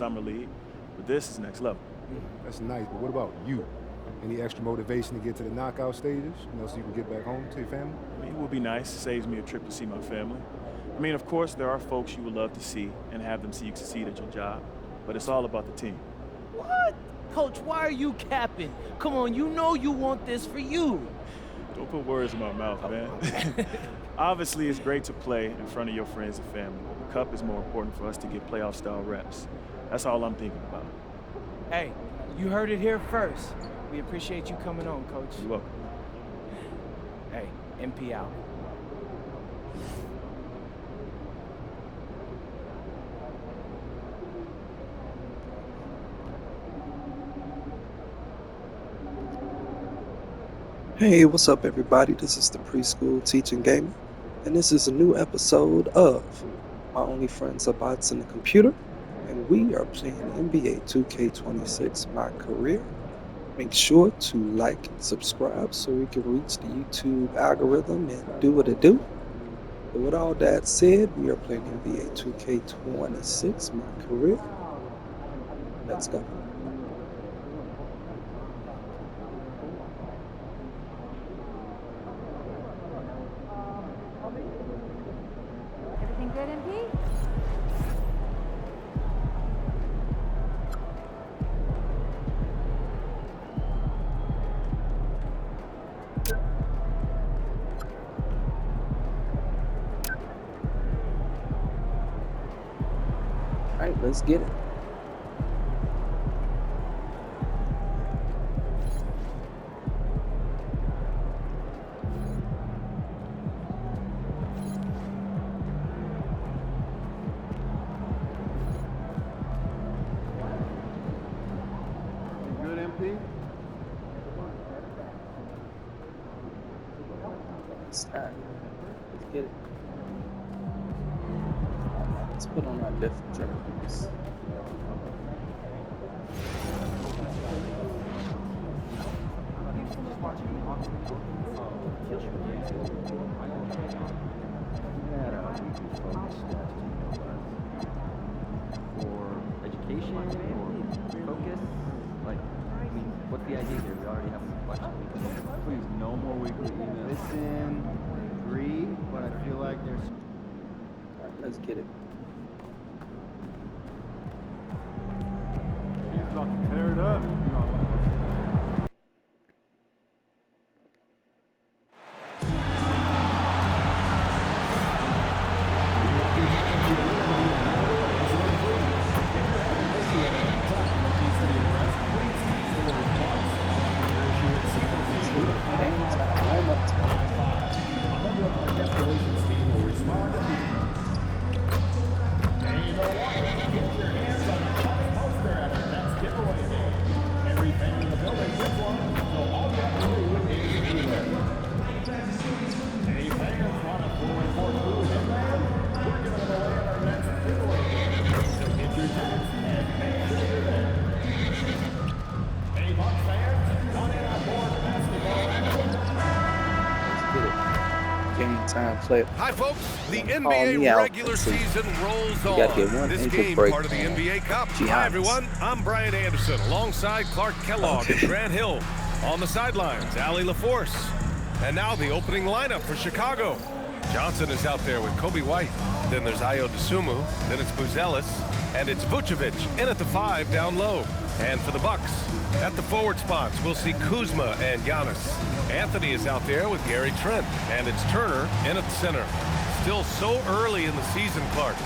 summer league, but this is next level. That's nice, but what about you? Any extra motivation to get to the knockout stages, so you can get back home to your family? I mean, it would be nice. Saves me a trip to see my family. I mean, of course, there are folks you would love to see and have them see you succeed at your job, but it's all about the team. What? Coach, why are you capping? Come on, you know you want this for you. Don't put words in my mouth, man. Obviously, it's great to play in front of your friends and family. The cup is more important for us to get playoff-style reps. That's all I'm thinking about. Hey, you heard it here first. We appreciate you coming on, Coach. You're welcome. Hey, MP out. Hey, what's up everybody? This is the Preschool Teaching Gamer, and this is a new episode of My Only Friends Are Bots in the Computer, and we are playing NBA 2K26 MyCAREER. Make sure to like and subscribe so we can reach the YouTube algorithm and do what it do. But with all that said, we are playing NBA 2K26 MyCAREER. Let's go. Everything good, MP? Alright, let's get it. Good, MP? Alright, let's get it. Let's put on our different jerseys. For education or focus? Like, I mean, what's the idea here? We already have some questions. Please, no more weekly emails. Listen, agree, but I feel like there's... Alright, let's get it. He's about to tear it up. Hi folks, the NBA regular season rolls on. This game part of the NBA Cup. Hi everyone, I'm Brian Anderson alongside Clark Kellogg and Grant Hill. On the sidelines, Allie LaForce. And now the opening lineup for Chicago. Johnson is out there with Kobe White. Then there's Ayo Dosunmu. Then it's Buzelis. And it's Vucevic in at the 5 down low. And for the Bucks, at the forward spots, we'll see Kuzma and Giannis. Anthony is out there with Gary Trent, and it's Turner in at the center. Still so early in the season, Clark.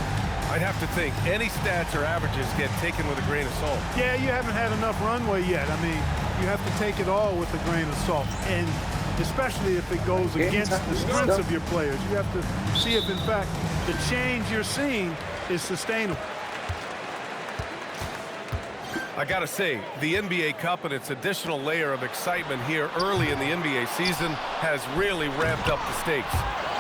I'd have to think any stats or averages get taken with a grain of salt. Yeah, you haven't had enough runway yet. I mean, you have to take it all with a grain of salt, and especially if it goes against the strengths of your players. You have to see if, in fact, the change you're seeing is sustainable. I gotta say, the NBA Cup and its additional layer of excitement here early in the NBA season has really ramped up the stakes.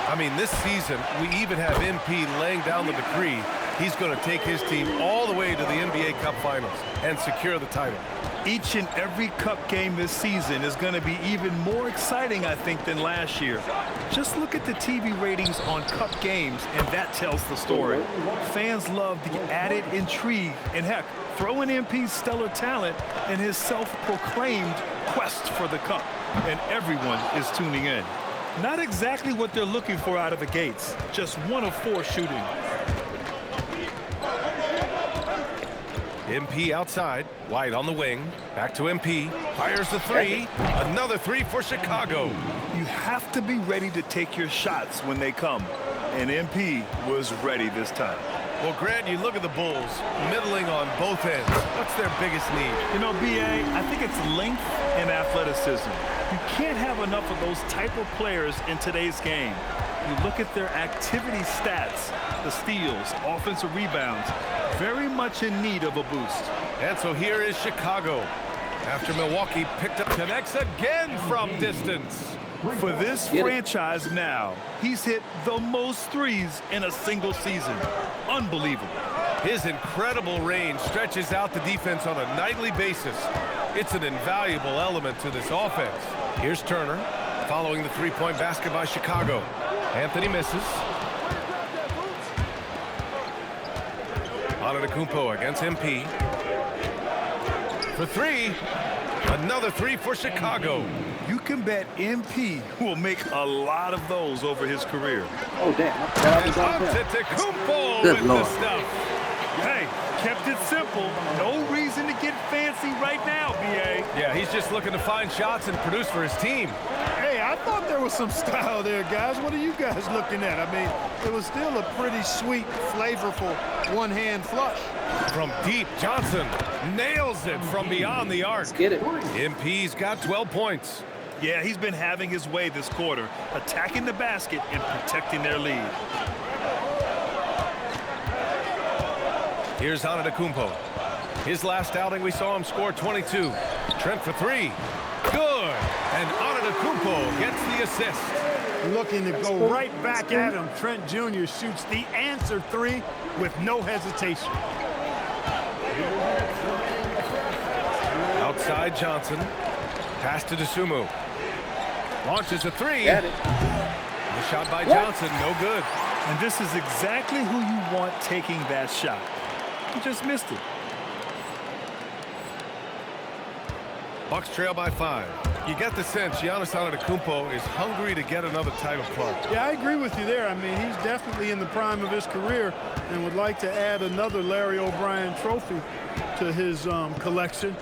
I mean, this season, we even have MP laying down the decree he's going to take his team all the way to the NBA Cup Finals and secure the title. Each and every cup game this season is going to be even more exciting, I think, than last year. Just look at the TV ratings on cup games, and that tells the story. Fans love the added intrigue, and heck, throw in MP's stellar talent and his self-proclaimed quest for the cup, and everyone is tuning in. Not exactly what they're looking for out of the gates, just 1 of 4 shooting. MP outside, White on the wing, back to MP, fires the 3, another 3 for Chicago. You have to be ready to take your shots when they come, and MP was ready this time. Well, Grant, you look at the Bulls, middling on both ends. What's their biggest need? You know, B.A., I think it's length and athleticism. You can't have enough of those type of players in today's game. You look at their activity stats, the steals, offensive rebounds, very much in need of a boost. And so here is Chicago. After Milwaukee picked up, connects again from distance. For this franchise now, he's hit the most threes in a single season. Unbelievable. His incredible range stretches out the defense on a nightly basis. It's an invaluable element to this offense. Here's Turner, following the three-point basket by Chicago. Anthony misses. Antetokounmpo against MP. For 3, another 3 for Chicago. You can bet MP will make a lot of those over his career. Oh, damn. Antetokounmpo with the stuff. Hey, kept it simple. No reason to get fancy right now, B.A. Yeah, he's just looking to find shots and produce for his team. Hey, I thought there was some style there, guys. What are you guys looking at? I mean, it was still a pretty sweet, flavorful one-hand flush. From deep, Johnson nails it from beyond the arc. Let's get it. MP's got 12 points. Yeah, he's been having his way this quarter, attacking the basket and protecting their lead. Here's Antetokounmpo. His last outing, we saw him score 22. Trent for 3. Good. And Antetokounmpo gets the assist. Looking to go right back at him. Trent Jr. shoots the answer 3 with no hesitation. Outside Johnson. Pass to Dosunmu. Launches a 3. Got it. The shot by Johnson, no good. And this is exactly who you want taking that shot. He just missed it. Bucks trail by 5. You get the sense Giannis Antetokounmpo is hungry to get another title plug. Yeah, I agree with you there. I mean, he's definitely in the prime of his career and would like to add another Larry O'Brien trophy to his collection.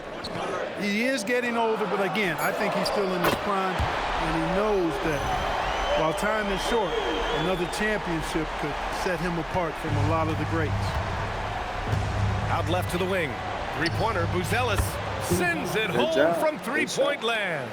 He is getting older, but again, I think he's still in his prime, and he knows that while time is short, another championship could set him apart from a lot of the greats. Out left to the wing. Three-pointer, Buzelis sends it home from three-point land.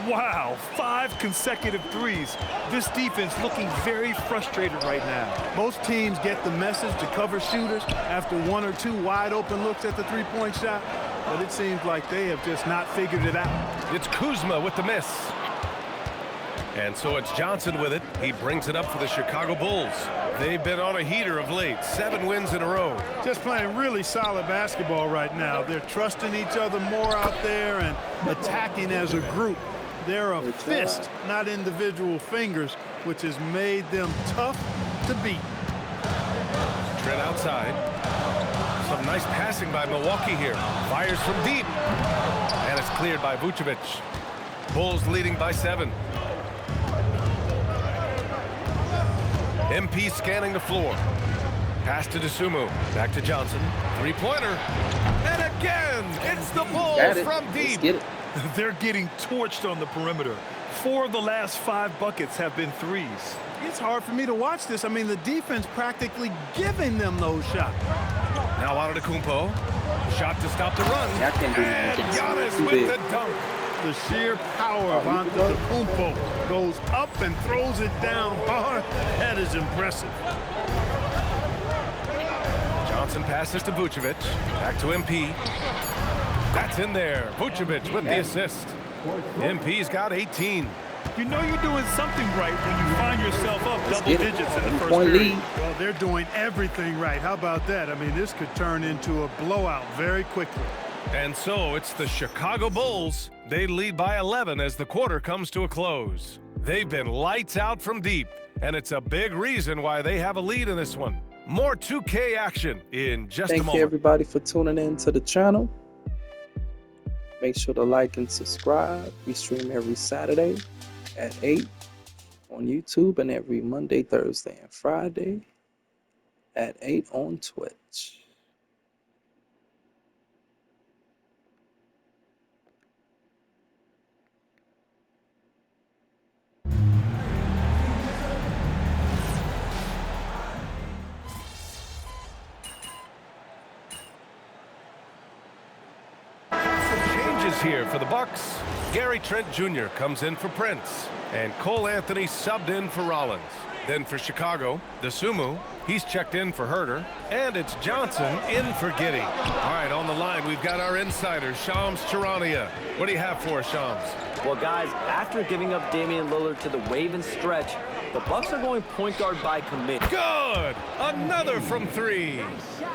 Wow, 5 consecutive threes. This defense looking very frustrated right now. Most teams get the message to cover shooters after 1 or 2 wide open looks at the three-point shot, but it seems like they have just not figured it out. It's Kuzma with the miss. And so it's Johnson with it. He brings it up for the Chicago Bulls. They've been on a heater of late. 7 wins in a row. Just playing really solid basketball right now. They're trusting each other more out there and attacking as a group. They're a fist, not individual fingers, which has made them tough to beat. Trent outside. Some nice passing by Milwaukee here. Fires from deep. And it's cleared by Vucevic. Bulls leading by 7. MP scanning the floor. Pass to Dosunmu. Back to Johnson. Three-pointer. And again, it's the Bulls from deep. Get it. They're getting torched on the perimeter. 4 of the last 5 buckets have been threes. It's hard for me to watch this. I mean, the defense practically giving them those shots. Now Antetokounmpo. Shot to stop the run. I can't do and that. Giannis with the dunk. The sheer power of Antetokounmpo goes up and throws it down hard. That is impressive. Johnson passes to Vucevic. Back to MP. That's in there. Vucevic with the assist. MP's got 18. You know you're doing something right when you find yourself up double digits in the first period. Well, they're doing everything right. How about that? I mean, this could turn into a blowout very quickly. And so it's the Chicago Bulls. They lead by 11 as the quarter comes to a close. They've been lights out from deep, and it's a big reason why they have a lead in this one. More 2K action in just a moment. Thank you, everybody, for tuning in to the channel. Make sure to like and subscribe. We stream every Saturday at 8 on YouTube and every Monday, Thursday, and Friday at 8 on Twitch. Here for the Bucks. Gary Trent Jr. comes in for Prince, and Cole Anthony subbed in for Rollins. Then for Chicago, DeSumo, he's checked in for Herter, and it's Johnson in for Giddey. All right, on the line, we've got our insider, Shams Charania. What do you have for us, Shams? Well, guys, after giving up Damian Lillard to the wave and stretch, the Bucks are going point guard by committee. Good! Another from three.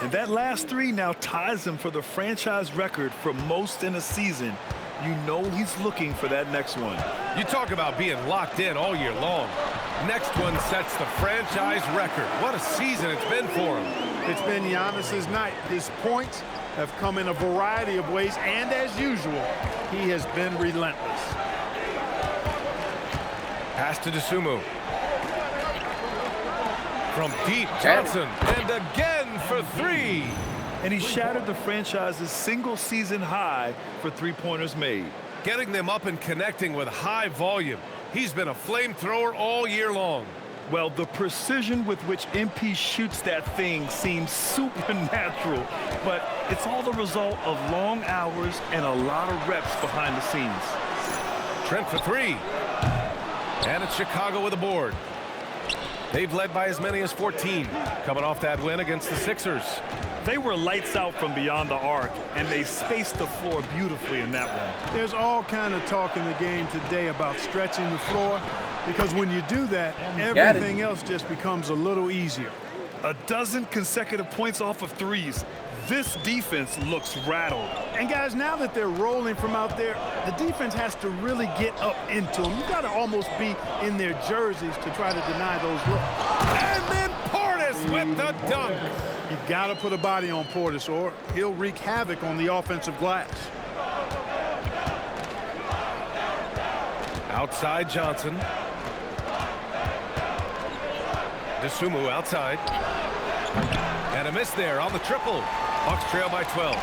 And that last three now ties him for the franchise record for most in a season. You know he's looking for that next one. You talk about being locked in all year long. Next one sets the franchise record. What a season it's been for him. It's been Giannis's night. His points have come in a variety of ways, and as usual, he has been relentless. Pass to DeSumo. From deep, Johnson, and again for three. And he shattered the franchise's single-season high for three-pointers made. Getting them up and connecting with high volume. He's been a flamethrower all year long. Well, the precision with which MP shoots that thing seems supernatural, but it's all the result of long hours and a lot of reps behind the scenes. Trent for three. And it's Chicago with a board. They've led by as many as 14, coming off that win against the Sixers. They were lights out from beyond the arc, and they spaced the floor beautifully in that one. There's all kind of talk in the game today about stretching the floor, because when you do that, everything else just becomes a little easier. A dozen consecutive points off of threes. This defense looks rattled. And guys, now that they're rolling from out there, the defense has to really get up into them. You've got to almost be in their jerseys to try to deny those looks. And then Portis with the dunk. You've got to put a body on Portis, or he'll wreak havoc on the offensive glass. Outside Johnson. DeSumo outside. And a miss there on the triple. Bucks trail by 12.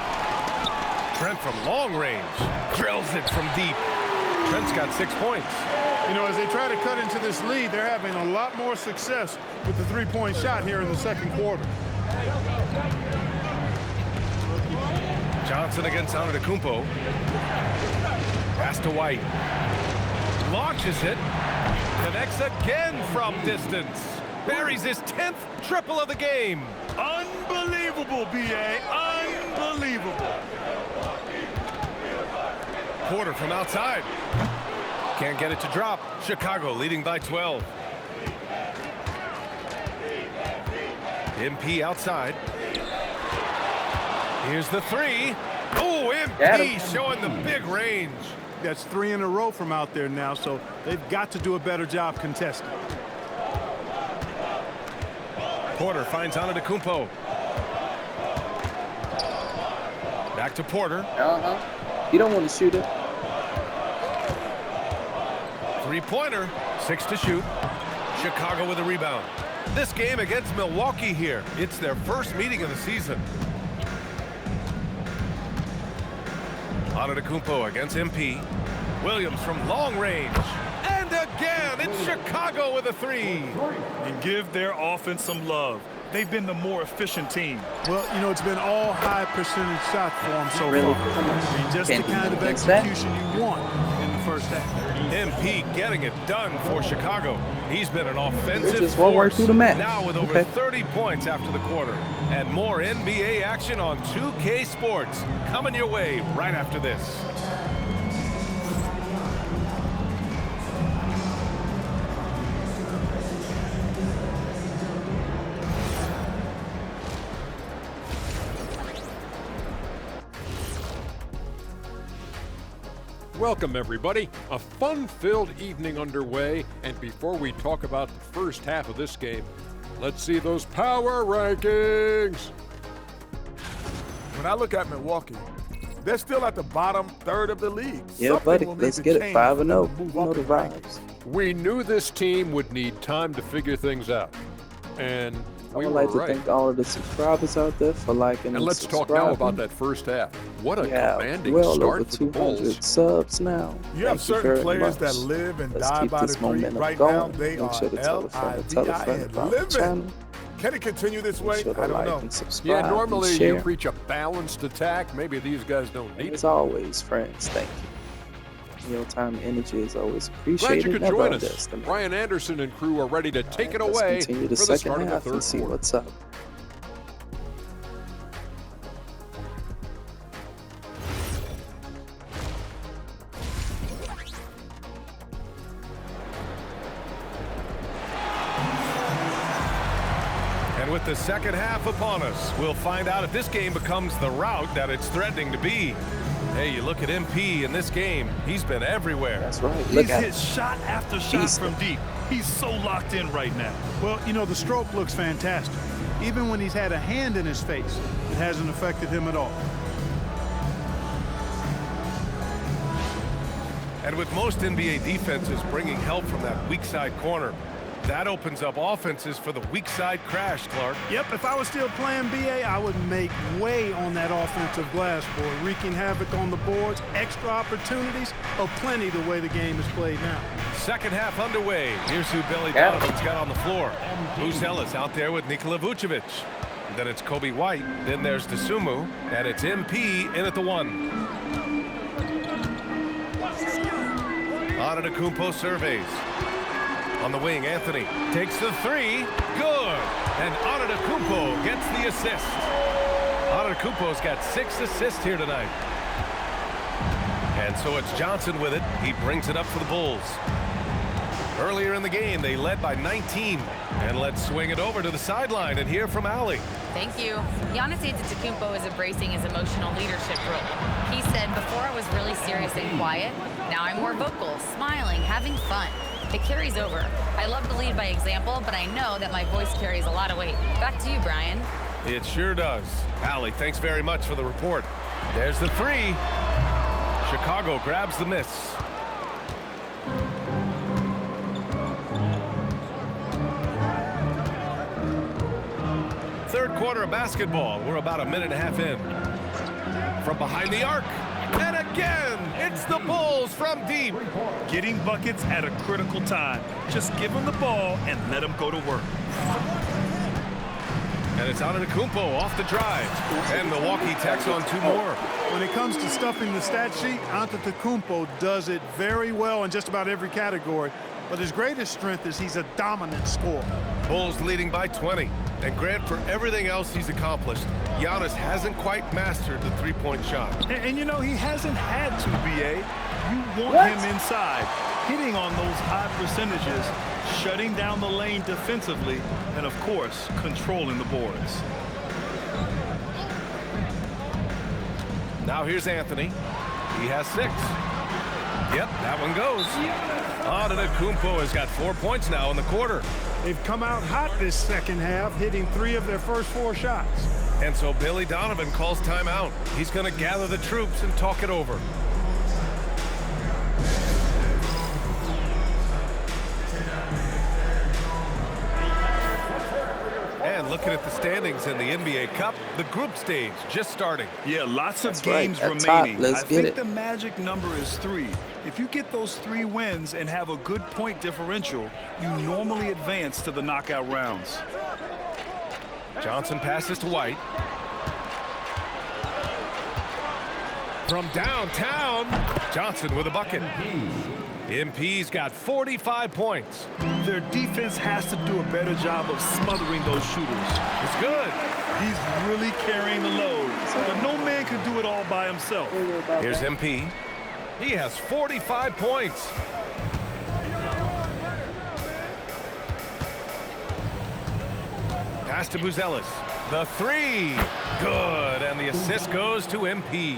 Trent from long range. Drills it from deep. Trent's got 6 points. You know, as they try to cut into this lead, they're having a lot more success with the three-point shot here in the second quarter. Johnson against Antetokounmpo. Pass to White. Launches it. Connects again from distance. Buries his 10th triple of the game. Unbelievable, B.A. Unbelievable. Porter from outside. Can't get it to drop. Chicago leading by 12. MP outside. Here's the three. Oh, MP showing the big range. That's 3 in a row from out there now, so they've got to do a better job contesting. Porter finds Antetokounmpo. Back to Porter. You don't want to shoot it. Three-pointer. 6 to shoot. Chicago with a rebound. This game against Milwaukee here. It's their first meeting of the season. Antetokounmpo against MP. Williams from long range. And again, it's Chicago with a three. And give their offense some love. They've been the more efficient team. Well, you know, it's been all high percentage shots for them so far. I mean, just the kind of execution you want in the first half. MP getting it done for Chicago. He's been an offensive just won't work through the match. Now with over 30 points after the quarter. And more NBA action on 2K Sports coming your way right after this. Welcome, everybody. A fun-filled evening underway, and before we talk about the first half of this game, let's see those power rankings. When I look at Milwaukee, they're still at the bottom third of the league. Yeah, buddy, let's get it. 5-0. You know the vibes. We knew this team would need time to figure things out, and I would like to thank all of the subscribers out there for liking and let's talk now about that first half. What a commanding well start over for the Bulls. 200 subs now. You have certain players that live and die by the three. Right now, they are L-I-V-I-N, living. Can it continue this way? I don't know. Yeah, normally you preach a balanced attack. Maybe these guys don't need it. As always, friends, thank you. Your time and energy is always appreciated. Glad you could join us. Brian Anderson and crew are ready to take it away let's continue the for the second start half of the and third see quarter. what's up. And with the second half upon us, we'll find out if this game becomes the rout that it's threatening to be. Hey, you look at MP in this game, he's been everywhere. That's right. He's hit shot after shot from deep. He's so locked in right now. Well, you know, the stroke looks fantastic. Even when he's had a hand in his face, it hasn't affected him at all. And with most NBA defenses bringing help from that weak side corner, that opens up offenses for the weak side crash, Clark. Yep, if I was still playing BA, I would make way on that offensive glass board, wreaking havoc on the boards, extra opportunities, plenty the way the game is played now. Second half underway. Here's who Billy Donovan's got on the floor. Ellis out there with Nikola Vucevic. Then it's Kobe White. Then there's Dosunmu. And it's MP in at the 1. Antetokounmpo surveys. On the wing, Anthony takes the 3. Good. And Antetokounmpo gets the assist. Antetokounmpo's got 6 assists here tonight. And so it's Johnson with it. He brings it up for the Bulls. Earlier in the game, they led by 19. And let's swing it over to the sideline and hear from Allie. Thank you. Giannis Antetokounmpo is embracing his emotional leadership role. He said, before I was really serious and quiet, now I'm more vocal, smiling, having fun. It carries over. I love to lead by example, but I know that my voice carries a lot of weight. Back to you, Brian. It sure does. Allie, thanks very much for the report. There's the 3. Chicago grabs the miss. Third quarter of basketball. We're about a minute and a half in. From behind the arc. And again, it's the Bulls from deep. Getting buckets at a critical time. Just give them the ball and let them go to work. And it's Antetokounmpo off the drive. And Milwaukee tacks on 2 more. When it comes to stuffing the stat sheet, Antetokounmpo does it very well in just about every category. But his greatest strength is he's a dominant scorer. Bulls leading by 20. And Grant, for everything else he's accomplished, Giannis hasn't quite mastered the three-point shot. And you know, he hasn't had to, BA. You want him inside, hitting on those high percentages, shutting down the lane defensively, and of course, controlling the boards. Now here's Anthony. He has 6. Yep, that one goes. Antetokounmpo has got 4 points now in the quarter. They've come out hot this second half, hitting 3 of their first 4 shots. And so Billy Donovan calls timeout. He's going to gather the troops and talk it over. And looking at the standings in the NBA Cup, the group stage just starting. Yeah, lots of That's games right. remaining. Let's I get think it. the magic number is 3. If you get those 3 wins and have a good point differential, you normally advance to the knockout rounds. Johnson passes to White. From downtown, Johnson with a bucket. MP's got 45 points. Their defense has to do a better job of smothering those shooters. It's good. He's really carrying the load, but no man can do it all by himself. Here's MP. He has 45 points. Pass to Buzelis. The 3. Good. And the assist goes to MP.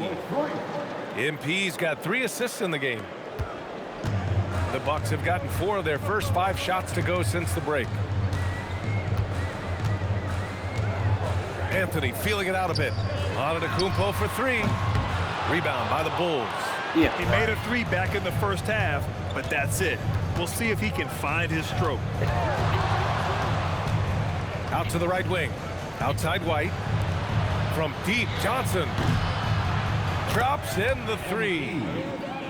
MP's got 3 assists in the game. The Bucks have gotten 4 of their first 5 shots to go since the break. Anthony feeling it out a bit. Antetokounmpo for 3. Rebound by the Bulls. Yeah. He made a 3 back in the first half, but that's it. We'll see if he can find his stroke. Out to the right wing. Outside White. From deep, Johnson. Drops in the 3.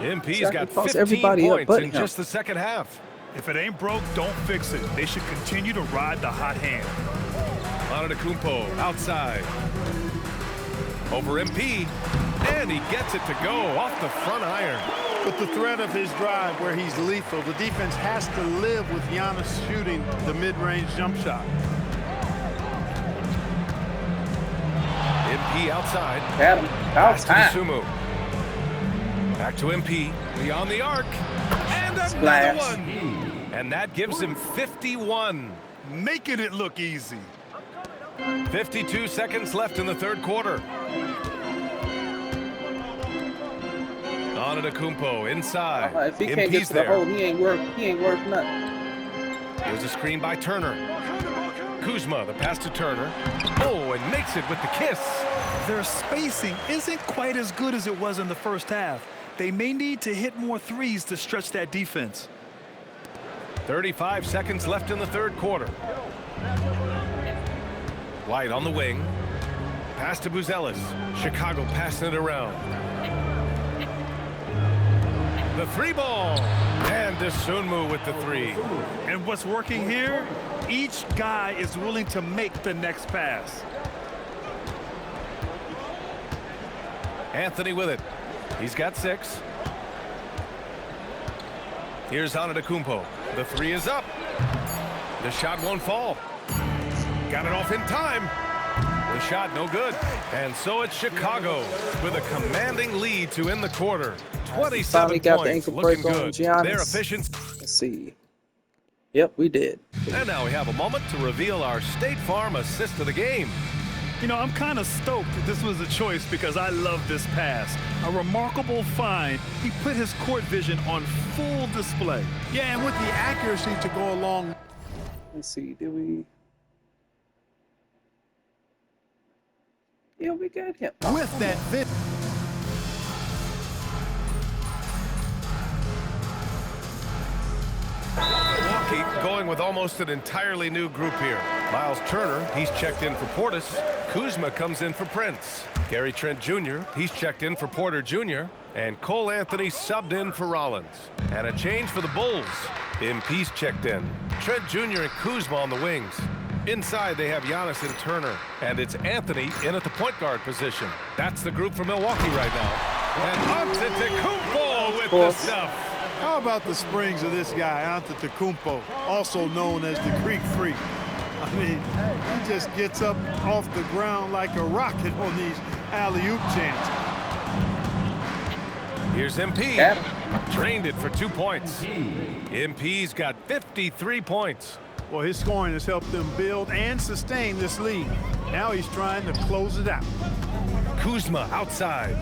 MP's got 15 points in just the second half. If it ain't broke, don't fix it. They should continue to ride the hot hand. Antetokounmpo outside. Over MP. And he gets it to go off the front iron. With the threat of his drive where he's lethal, the defense has to live with Giannis shooting the mid-range jump shot. MP outside. Got him. Pass to Sumu. Back to MP. Beyond the arc. And another one. And that gives him 51. Making it look easy. 52 seconds left in the third quarter. Antetokounmpo inside. If he can't get to the hole, he ain't worth nothing. Here's a screen by Turner. Kuzma, the pass to Turner. Oh, and makes it with the kiss. Their spacing isn't quite as good as it was in the first half. They may need to hit more threes to stretch that defense. 35 seconds left in the third quarter. White on the wing. Pass to Buzelis. Chicago passing it around. The 3 ball. And Dosunmu with the 3. And what's working here? Each guy is willing to make the next pass. Anthony with it. He's got 6. Here's Antetokounmpo. The 3 is up. The shot won't fall. Got it off in time. The shot no good. And so it's Chicago with a commanding lead to end the quarter. 27 Finally got points. the ankle Looking break on good. Giannis. Their efficiency. Let's see. Yep, we did. And now we have a moment to reveal our State Farm assist of the game. You know, I'm kind of stoked that this was a choice because I love this pass. A remarkable find. He put his court vision on full display. Yeah, and with the accuracy to go along. Let's see, did we? Yeah, we got him. With that fit. Milwaukee going with almost an entirely new group here. Miles Turner, he's checked in for Portis. Kuzma comes in for Prince. Gary Trent Jr., he's checked in for Porter Jr. And Cole Anthony subbed in for Rollins. And a change for the Bulls. MP's checked in. Trent Jr. and Kuzma on the wings. Inside, they have Giannis and Turner. And it's Anthony in at the point guard position. That's the group for Milwaukee right now. And Antetokounmpo with the stuff. How about the springs of this guy, Antetokounmpo, also known as the Greek Freak? I mean, he just gets up off the ground like a rocket on these alley-oop chances. Here's MP. Drained it for 2 points. MP's got 53 points. Well, his scoring has helped them build and sustain this lead. Now he's trying to close it out. Kuzma outside.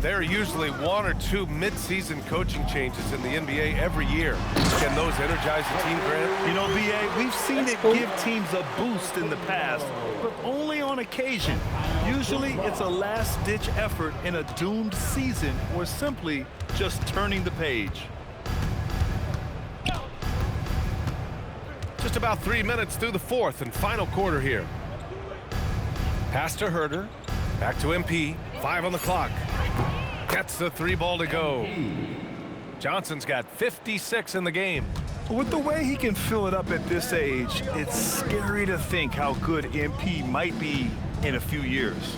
There are usually 1 or 2 mid-season coaching changes in the NBA every year. Can those energize the team, Grant? You know, B.A., we've seen it give teams a boost in the past, but only on occasion. Usually it's a last-ditch effort in a doomed season or simply just turning the page. Just about 3 minutes through the fourth and final quarter here. Pass to Herter. Back to MP. 5 on the clock. Gets the 3 ball to go. Johnson's got 56 in the game. With the way he can fill it up at this age, it's scary to think how good MP might be in a few years.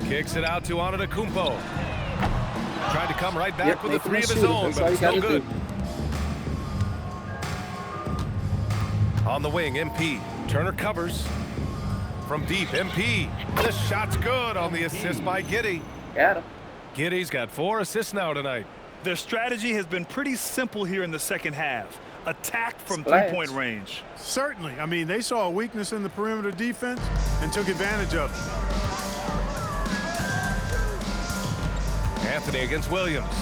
Kicks it out to Antetokounmpo. Tried to come right back with a 3 of his own, That's but it's no good. do. On the wing, MP. Turner covers. From deep, MP. The shot's good on the assist by Giddey. Got him. Giddey's got 4 assists now tonight. Their strategy has been pretty simple here in the second half. attack from three-point range. Certainly. I mean, they saw a weakness in the perimeter defense and took advantage of it. Anthony against Williams.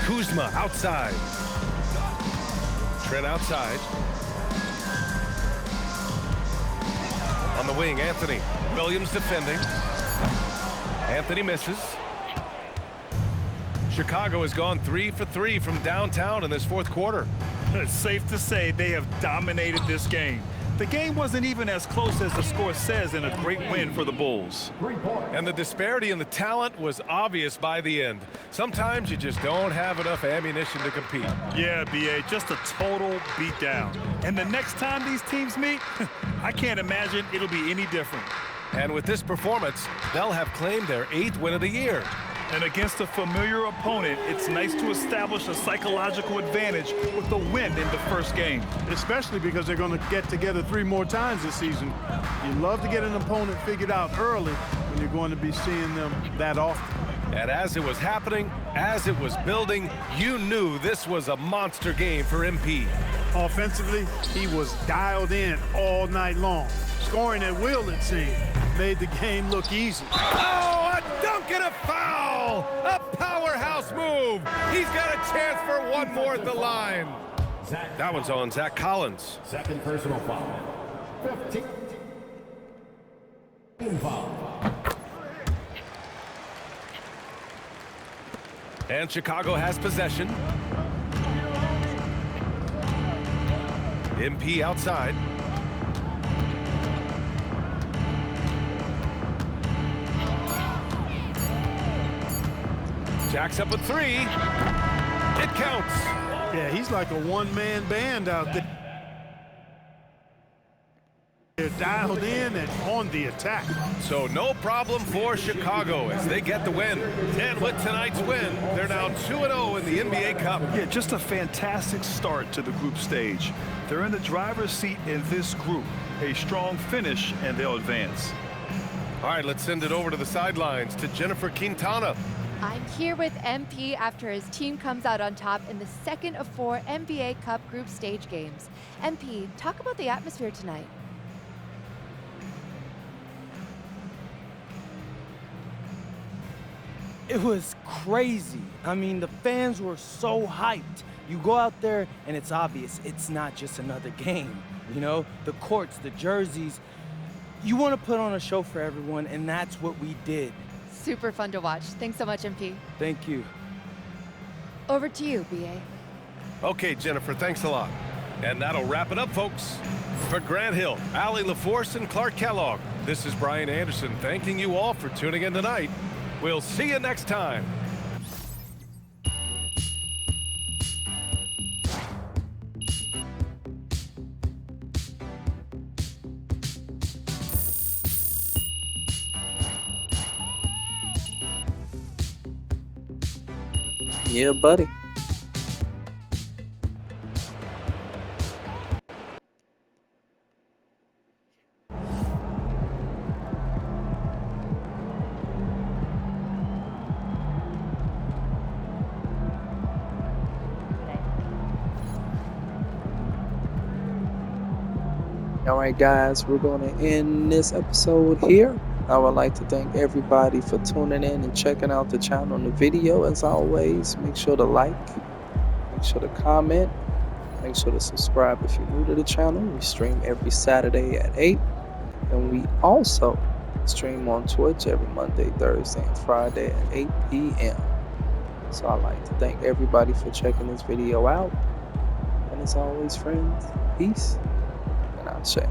Kuzma outside. Trent outside. On the wing, Anthony. Williams defending. Anthony misses. Chicago has gone 3 for 3 from downtown in this fourth quarter. It's safe to say they have dominated this game. The game wasn't even as close as the score says, and a great win for the Bulls. And the disparity in the talent was obvious by the end. Sometimes you just don't have enough ammunition to compete. Yeah, B.A., just a total beatdown. And the next time these teams meet, I can't imagine it'll be any different. And with this performance, they'll have claimed their 8th win of the year. And against a familiar opponent, it's nice to establish a psychological advantage with the win in the first game. Especially because they're going to get together 3 more times this season. You love to get an opponent figured out early when you're going to be seeing them that often. And as it was happening, as it was building, you knew this was a monster game for MP. Offensively, he was dialed in all night long. Scoring at will, it seemed, made the game look easy. Oh, a dunk and a foul! A powerhouse move! He's got a chance for one more at the line. That one's on Zach Collins. Second personal foul. 15 foul. And Chicago has possession. MP outside. Jacks up with 3. It counts. Yeah, he's like a one-man band out there. They're dialed in and on the attack. So no problem for Chicago as they get the win. And with tonight's win, they're now 2-0 in the NBA Cup. Yeah, just a fantastic start to the group stage. They're in the driver's seat in this group. A strong finish, and they'll advance. All right, let's send it over to the sidelines to Jennifer Quintana. I'm here with MP after his team comes out on top in the second of 4 NBA Cup group stage games. MP, talk about the atmosphere tonight. It was crazy. I mean, the fans were so hyped. You go out there and it's obvious it's not just another game. You know, the courts, the jerseys. You want to put on a show for everyone, and that's what we did. Super fun to watch. Thanks so much, MP. Thank you. Over to you, BA. Okay, Jennifer, thanks a lot. And that'll wrap it up, folks. For Grant Hill, Allie LaForce, and Clark Kellogg, this is Brian Anderson thanking you all for tuning in tonight. We'll see you next time. Yeah, buddy. All right, guys, we're going to end this episode here. I would like to thank everybody for tuning in and checking out the channel and the video. As always, make sure to like, make sure to comment, make sure to subscribe if you're new to the channel. We stream every Saturday at 8, and we also stream on Twitch every Monday, Thursday, and Friday at 8 p.m. So I'd like to thank everybody for checking this video out. And as always, friends, peace, and I'll say.